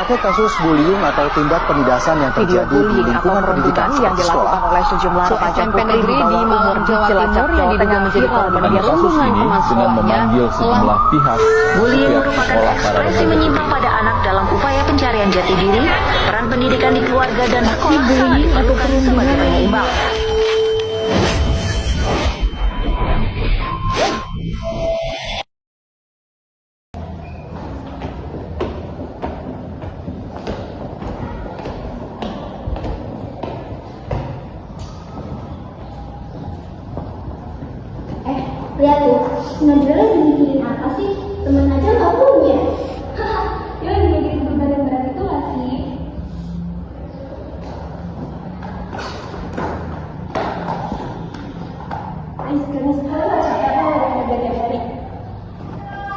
Terkait kasus bullying atau tindak penindasan yang terjadi di lingkungan pendidikan yang dilakukan oleh sejumlah remaja putri di bawah umur di Cilacap, Jawa Tengah menjadi korban kasus ini dengan memanggil sejumlah pihak. Bullying merupakan ekspresi menyimpang pada anak dalam upaya pencarian jati diri, peran pendidikan di keluarga dan sekolah sangat diperlukan sebagai penyeimbang. Lihat tuh, Nabila lagi mikirin apa sih? Temen aja gak punya. Dia lagi mikirin beban berat itu gak sih? Sekarang gak capek lah dari hari.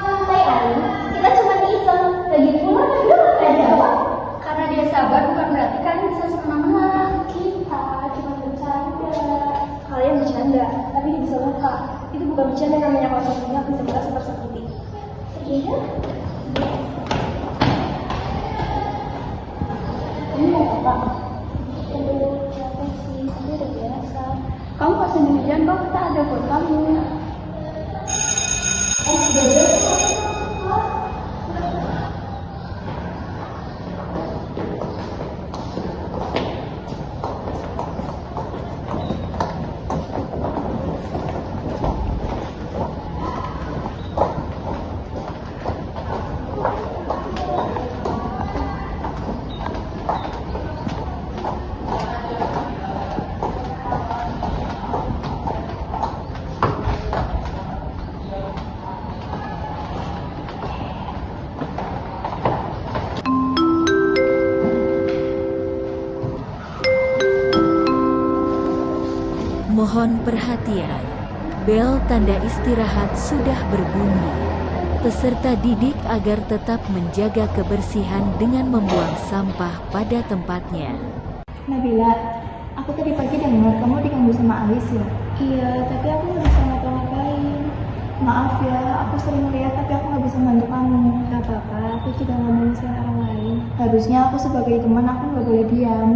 Santai Arin, kita cuma iseng. Lagi pula Nabila gak jawab. Karena dia sabar bukan berarti kalian bisa semena-mena. Kita cuma bercanda. Kalian bercanda, tapi dia bisa lupa. Itu bukan bercanda, namanya kalau semuanya bisa merasa tersakiti. Iya. Kamu mau apa? Aduh, capek sih, tapi udah biasa. Kamu pas sendirian kok, kita ada buat kamu. Sudah Mohon perhatian, bel tanda istirahat sudah berbunyi. Peserta didik agar tetap menjaga kebersihan dengan membuang sampah pada tempatnya. Nabila, aku tadi pagi dengar kamu diganggu sama Alis ya? Iya, tapi aku nggak bisa ngapa-ngapain. Maaf ya, aku sering lihat tapi aku nggak bisa bantu kamu. Gak apa-apa, aku juga nggak mau nyusahin orang lain. Harusnya aku sebagai teman aku nggak boleh diam.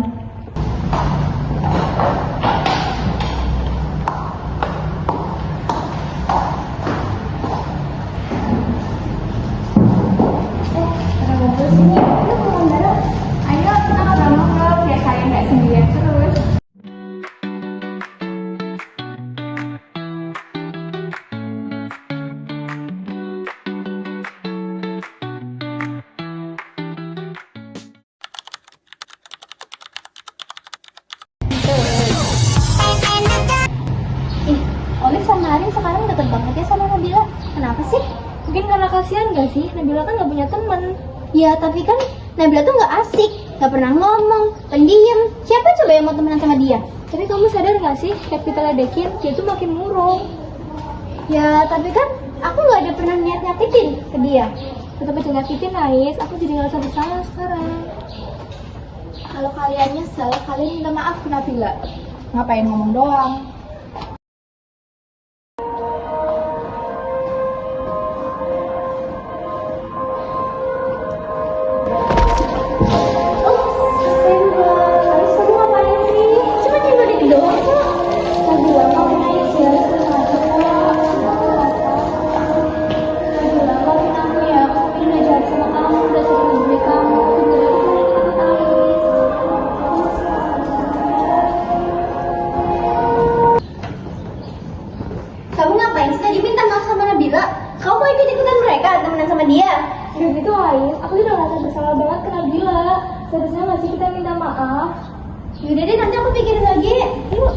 Sini, ayo teman bareng. Ayo kita ngobrol-ngobrol biar kalian nggak sendirian terus. Olive sama Arin sekarang deket banget ya sama Nabila. Kenapa sih? Mungkin karena kasihan gak sih? Nabila kan gak punya teman. Ya, tapi kan Nabila tuh gak asik, gak pernah ngomong, pendiam. Siapa coba yang mau temenan sama dia? Tapi kamu sadar gak sih, kayak kita ledekin, dia tuh makin murung. Ya, tapi kan aku gak ada pernah niat nyakitin ke dia. Tetap aja nyakitin, Ais. Aku jadi ngerasa bersalah sekarang. Kalau kalian nyesel, kalian minta maaf ke Nabila. Ngapain ngomong doang? Kamu ngapain sih tadi minta maaf sama Nabila? Kamu mau ikut-ikutan mereka temenan sama dia? Ya gitu Ais, aku udah ngerasa bersalah banget ke Nabila. Seharusnya nggak sih kita minta maaf? Yaudah deh, nanti aku pikirin lagi. Yuk.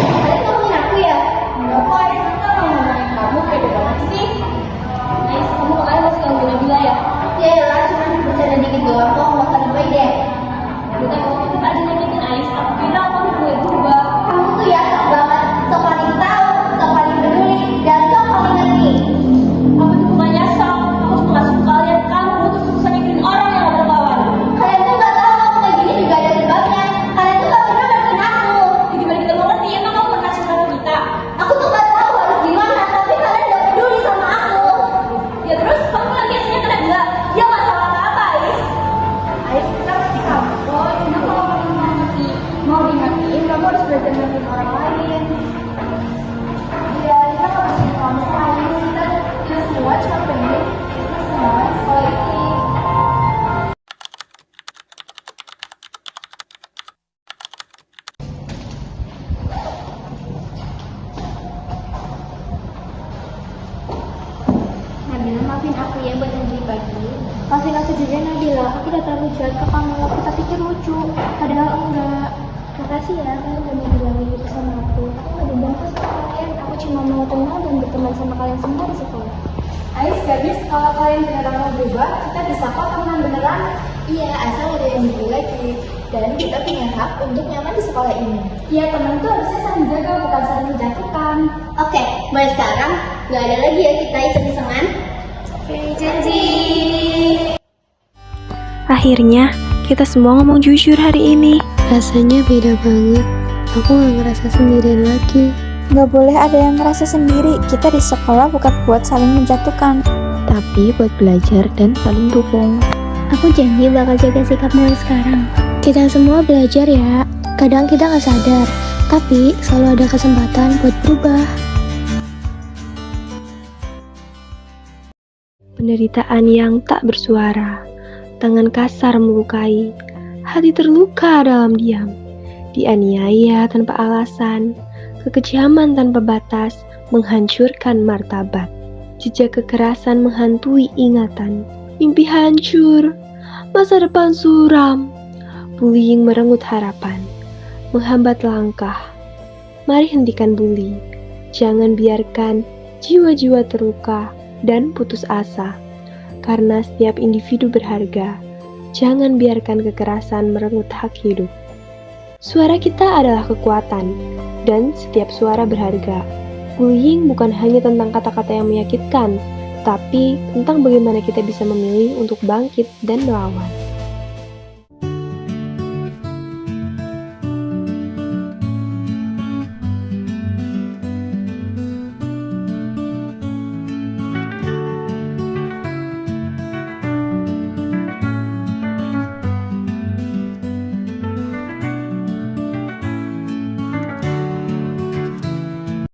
Kalian ngomongin aku ya? Enggak kok, Ais, aku nggak ngomongin kamu, beda banget sih. Ais, kamu kemarin masih ganggu Nabila ya? Ya lah, cuma bercanda dikit doang kok, nggak usah lebay deh. Kita tetap aja nyakitin Ais, aku bilang kamu boleh berubah. Kamu tuh ya sok banget, sok paling tahu, sok paling peduli, dan sok paling ngerti. Kamu tuh bukannya sok, maafin aku ya buat yang tadi pagi. Maafin aku juga Nabila, aku udah terlalu jahat ke kamu, kita pikir lucu, padahal enggak. Makasih ya, kalian udah mau bilang gitu sama aku. Aku gak dibantu sama kalian, aku cuma mau kenal dan berteman sama kalian semua di sekolah. Ais, gadis, kalau kalian beneran mau berubah, kita bisa kok temenan beneran. Iya, asal ada yang dibeli lagi. Dan kita punya hak untuk nyaman di sekolah ini. Iya, temen tuh harusnya saling jaga, bukan saling menjatuhkan. Oke, mulai sekarang gak ada lagi ya kita iseng-isengan. Oke, janji. Akhirnya, kita semua ngomong jujur hari ini. Rasanya beda banget. Aku gak ngerasa sendirian lagi. Gak boleh ada yang ngerasa sendiri. Kita di sekolah bukan buat saling menjatuhkan, Tapi buat belajar dan saling dukung. Aku janji bakal jaga sikap mulai sekarang. Kita semua belajar ya. Kadang kita gak sadar, tapi selalu ada kesempatan buat berubah. Penderitaan yang tak bersuara, tangan kasar melukai, hati terluka dalam diam, dianiaya tanpa alasan, kekejaman tanpa batas menghancurkan martabat, jejak kekerasan menghantui ingatan, mimpi hancur, masa depan suram, bullying merenggut harapan, menghambat langkah. Mari hentikan bully, jangan biarkan jiwa-jiwa terluka dan putus asa, karena setiap individu berharga. Jangan biarkan kekerasan merenggut hak hidup. Suara kita adalah kekuatan, dan setiap suara berharga. Bullying bukan hanya tentang kata-kata yang menyakitkan, tapi tentang bagaimana kita bisa memilih untuk bangkit dan melawan.